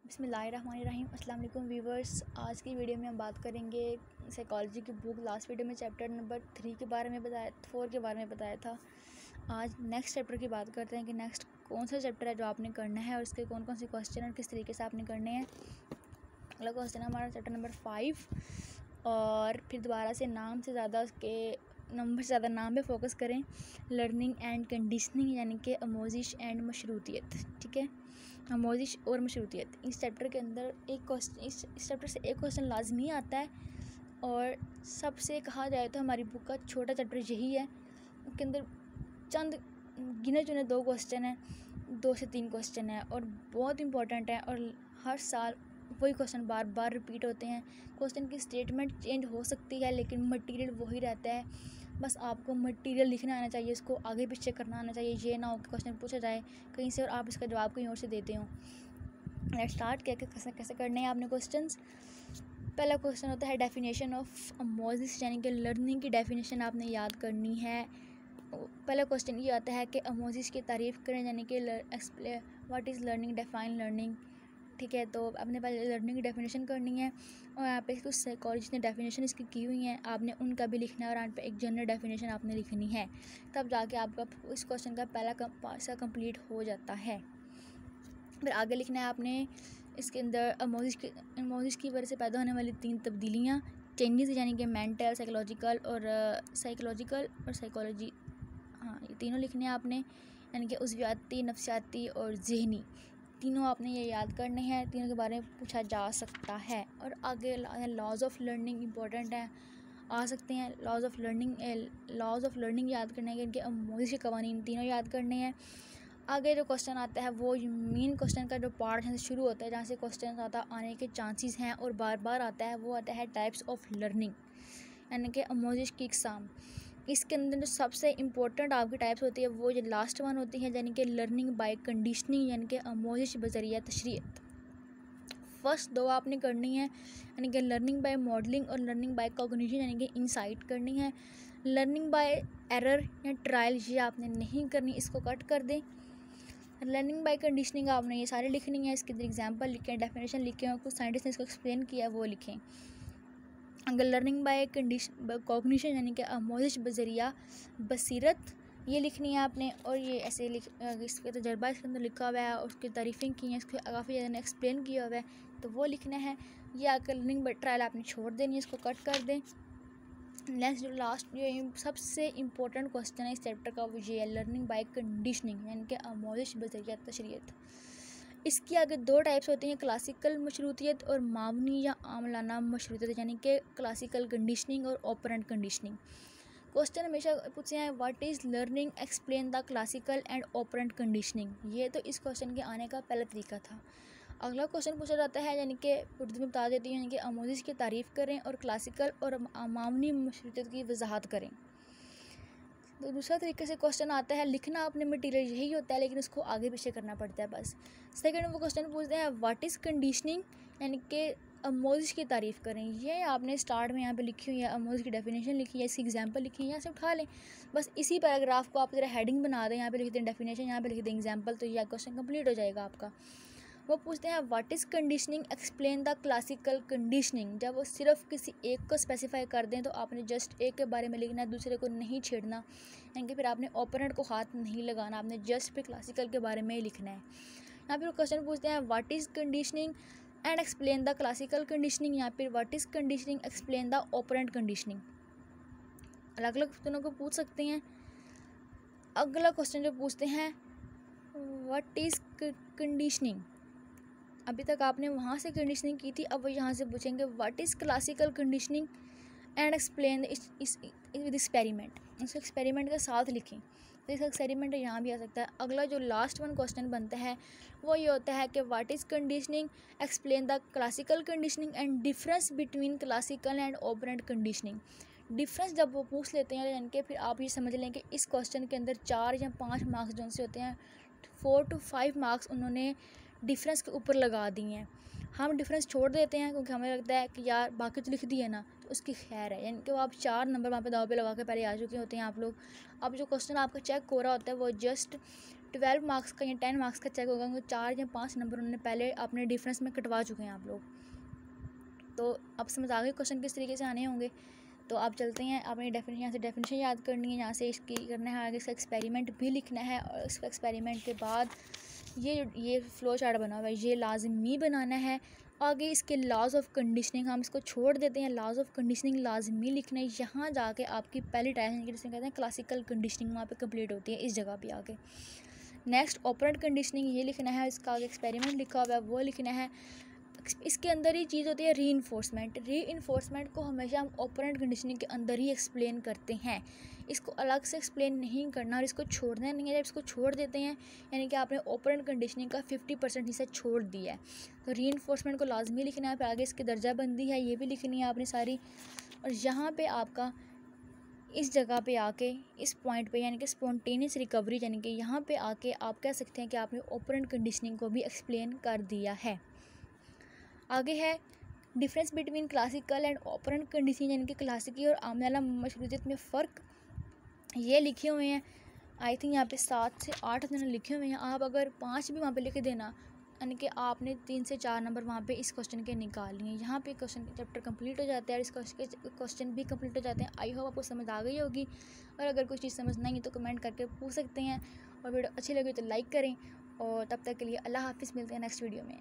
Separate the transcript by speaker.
Speaker 1: बिस्मिल्लाहिर्रहमानिर्रहीम। अस्सलाम वालेकुम व्यूवर्स। आज की वीडियो में हम बात करेंगे साइकोलॉजी की बुक। लास्ट वीडियो में चैप्टर नंबर 3 के बारे में बताया, 4 के बारे में बताया था। आज नेक्स्ट चैप्टर की बात करते हैं कि नेक्स्ट कौन सा चैप्टर है जो आपने करना है और उसके कौन कौन से क्वेश्चन और किस तरीके से आपने करने हैं। अगला क्वेश्चन है हमारा चैप्टर नंबर 5 और फिर दोबारा से नाम से ज़्यादा उसके नंबर से ज़्यादा नाम पे फोकस करें। लर्निंग एंड कंडीशनिंग यानी कि आमोजिश एंड मशरूतियत। ठीक है, आमोजिश और मशरूतियत। इस चैप्टर के अंदर एक क्वेश्चन, इस चैप्टर से एक क्वेश्चन लाजमी आता है और सबसे कहा जाए तो हमारी बुक का छोटा चैप्टर यही है। उसके अंदर चंद गिने चुने 2 क्वेश्चन हैं, 2 से 3 क्वेश्चन हैं और बहुत इंपॉर्टेंट है और हर साल वही क्वेश्चन बार बार रिपीट होते हैं। क्वेश्चन की स्टेटमेंट चेंज हो सकती है लेकिन मटेरियल वही रहता है। बस आपको मटेरियल लिखना आना चाहिए, उसको आगे पीछे करना आना चाहिए। ये ना हो कि क्वेश्चन पूछा जाए कहीं से और आप इसका जवाब कहीं और से देते हो। Let's start. कैसे कैसे करने हैं आपने क्वेश्चंस। पहला क्वेश्चन होता है डेफिनेशन ऑफ आमोजिश यानी कि लर्निंग की डेफिनेशन आपने याद करनी है। पहला क्वेश्चन ये आता है कि आमोजिश की तारीफ़ करें यानी कि explain what is learning, define learning. ठीक है, तो आपने पहले लर्निंग की डेफिनेशन करनी है और यहाँ पे कुछ साइकोलॉजिस्ट ने डेफिनेशन इसकी की हुई हैं, आपने उनका भी लिखना है और यहाँ पे एक जनरल डेफिनेशन आपने लिखनी है। तब जाके आपका इस क्वेश्चन का पहला पार्ट कंप्लीट हो जाता है। फिर आगे लिखना है आपने इसके अंदर आमोजिश की वजह से पैदा होने वाली 3 तब्दीलियाँ, चेंजेस यानी कि मेंटल, साइकोलॉजिकल और साइकोलॉजी। हाँ, ये तीनों लिखने हैं आपने, यानी कि उज़वियाती, नफ्सियाती और ज़हनी। तीनों आपने ये याद करने हैं, तीनों के बारे में पूछा जा सकता है। और आगे लॉज ऑफ लर्निंग इंपॉर्टेंट है, आ सकते हैं। लॉज ऑफ लर्निंग याद करने हैं, इनके आमोजिश के कवानीन तीनों याद करने हैं। आगे जो क्वेश्चन आता है वो मेन क्वेश्चन का जो पार्ट जहाँ से शुरू होता है, जहाँ से क्वेश्चन आता आने के चांसेस हैं और बार बार आता है, वो आता है टाइप्स ऑफ लर्निंग यानी कि आमोजिश की इकसाम। इसके अंदर जो सबसे इम्पोर्टेंट आपकी टाइप्स होती है वो जो लास्ट वन होती है, यानी कि लर्निंग बाय कंडीशनिंग यानी कि आमोजिश बज़रिया तशरीत। फर्स्ट 2 आपने करनी है, यानी कि लर्निंग बाय मॉडलिंग और लर्निंग बाय कॉग्निशन यानी कि इंसाइट करनी है। लर्निंग बाय एरर या ट्रायल ये आपने नहीं करनी, इसको कट कर दें। लर्निंग बाय कंडीशनिंग आपने ये सारे लिखनी है, इसके एग्जांपल लिखें, डेफिनेशन लिखें और कुछ साइंटिस्ट ने इसको एक्सप्लेन किया है वो लिखें। अगर लर्निंग बाय कॉग्निशन यानी कि आमोजिश बज़रिया बसीरत ये लिखनी है आपने और ये ऐसे इसके तजर्बा इसके अंदर लिखा हुआ है और उसकी तारीफ़ें की हैं, इसको काफ़ी ज़्यादा ने एक्सप्लेन किया हुआ है तो वो लिखना है। ये आकर लर्निंग बाय ट्रायल आपने छोड़ देनी है, इसको कट कर दें। नेक्स्ट जो लास्ट ये सबसे इम्पोर्टेंट क्वेश्चन है इस चैप्टर का वो ये है लर्निंग बाय कंडीशनिंग यानी कि आमोजिश बज़रिया तशरीत। इसकी आगे 2 टाइप्स होती हैं, क्लासिकल मशरूतियत और मावनी या आमलाना मशरूतियत यानी कि क्लासिकल कंडीशनिंग और ऑपरेंट कंडीशनिंग। क्वेश्चन हमेशा पूछते हैं what is learning, explain the classical and operant conditioning. ये तो इस क्वेश्चन के आने का पहला तरीका था। अगला क्वेश्चन पूछा जाता है यानी कि उर्दू में बता देती हैं कि आमोजिश की तारीफ़ करें और क्लासिकल और मावनी मशरूतियत की वजाहत करें। तो दूसरा तरीके से क्वेश्चन आता है, लिखना आपने मटेरियल यही होता है लेकिन उसको आगे पीछे करना पड़ता है बस। सेकंड वो क्वेश्चन पूछते हैं व्हाट इज़ कंडीशनिंग यानी कि आमोजिश की तारीफ़ करें। ये आपने स्टार्ट में यहाँ पे लिखी हुई है, आमोजिश की डेफिनेशन लिखी है, इसकी एग्जांपल लिखी है, यहाँ से उठा लें। बस इसी पैराग्राफ को आप ज़रा हेडिंग बना दें, यहाँ पे लिख दें डेफिनेशन, यहाँ पे लिख दें एग्जांपल, तो यह क्वेश्चन कंप्लीट हो जाएगा आपका। वो पूछते हैं what is conditioning, explain the classical conditioning. जब वो सिर्फ किसी एक को स्पेसिफाई कर दें तो आपने जस्ट एक के बारे में लिखना है, दूसरे को नहीं छेड़ना, यानी कि फिर आपने ओपोनेंट को हाथ नहीं लगाना, आपने जस्ट फिर क्लासिकल के बारे में ही लिखना है। यहाँ पर क्वेश्चन पूछते हैं what is conditioning and explain the classical conditioning, यहाँ पर what is conditioning, explain the opponent conditioning. अलग अलग क्वेश्चनों को पूछ सकते हैं। अगला क्वेश्चन जो पूछते हैं व्हाट इज़ कंडीशनिंग, अभी तक आपने वहाँ से कंडीशनिंग की थी, अब वो यहाँ से पूछेंगे what is classical conditioning and explain with experiment. उसको एक्सपेरिमेंट के साथ लिखें, तो इसका एक्सपेरिमेंट यहाँ भी आ सकता है। अगला जो लास्ट वन क्वेश्चन बनता है वो ये होता है कि what is conditioning, explain the classical conditioning and difference between classical and operant conditioning. Difference जब वो पूछ लेते हैं यानी कि फिर आप ये समझ लें कि इस क्वेश्चन के अंदर 4 या 5 मार्क्स जो से होते हैं, 4 to 5 मार्क्स उन्होंने डिफरेंस के ऊपर लगा दिए हैं। हम डिफरेंस छोड़ देते हैं क्योंकि हमें लगता है कि यार बाकी तो लिख दिए ना, तो उसकी खैर है, यानी कि वो आप 4 नंबर वहाँ पे दाव पे लगा के पहले आ चुके होते हैं आप लोग। अब जो क्वेश्चन आपका चेक हो रहा होता है वो जस्ट 12 मार्क्स का या 10 मार्क्स का चेक होगा, 4 या 5 नंबर उन्होंने पहले अपने डिफरेंस में कटवा चुके हैं आप लोग। तो अब समझ आ गए क्वेश्चन किस तरीके से आने होंगे। तो आप चलते हैं, आपने डेफिनेशन यहाँ से डेफिनेशन याद करनी है, यहाँ से इसकी करना है, आगे इसका एक्सपेरिमेंट भी लिखना है, और इसका एक्सपेरिमेंट के बाद ये फ़्लो चार्ट बना हुआ है, ये लाजमी बनाना है। आगे इसके लॉज ऑफ कंडीशनिंग हम इसको छोड़ देते हैं, लॉज ऑफ कंडीशनिंग लाजमी लिखना है। यहाँ जाके आपकी पहली टाइम जिसे कहते हैं क्लासिकल कंडीशनिंग वहाँ पे कंप्लीट होती है, इस जगह पे आके। नेक्स्ट ऑपरेंट कंडीशनिंग ये लिखना है, इसका आगे एक्सपेरिमेंट लिखा हुआ है वो लिखना है। इसके अंदर ही चीज़ होती है री इन्फोर्समेंट को हमेशा हम ऑपरेंट कंडीशनिंग के अंदर ही एक्सप्लेन करते हैं, इसको अलग से एक्सप्लेन नहीं करना और इसको छोड़ना नहीं है। जब इसको छोड़ देते हैं यानी कि आपने ऑपरेंट कंडीशनिंग का 50% हिस्सा छोड़ दिया है, तो री इन्फोर्समेंट को लाजमी लिखना है। फिर आगे इसकी दर्जाबंदी है ये भी लिखनी है आपने सारी। और यहाँ पे आपका इस जगह पे आके इस पॉइंट पे यानी कि स्पॉन्टेनियस रिकवरी, यानी कि यहाँ पे आके आप कह सकते हैं कि आपने ऑपरेंट कंडीशनिंग को भी एक्सप्लेन कर दिया है। आगे है difference between classical and operant conditioning, यानी कि क्लासिकी और आमलाना मशरूतियत में फ़र्क ये लिखे हुए हैं। आई थिंक यहाँ पे 7 से 8 दिन लिखे हुए हैं, आप अगर 5 भी वहाँ पे लिख देना, यानी कि आपने 3 से 4 नंबर वहाँ पे इस क्वेश्चन के निकाल लिए। यहाँ पे क्वेश्चन चैप्टर कंप्लीट हो जाता है और इस क्वेश्चन भी कंप्लीट हो जाते हैं। आई होप आपको समझ आ गई होगी, और अगर कोई चीज़ समझ नहीं है तो कमेंट करके पूछ सकते हैं, और वीडियो अच्छी लगी तो लाइक करें। और तब तक के लिए अल्लाह हाफिज़, मिलते हैं नेक्स्ट वीडियो में।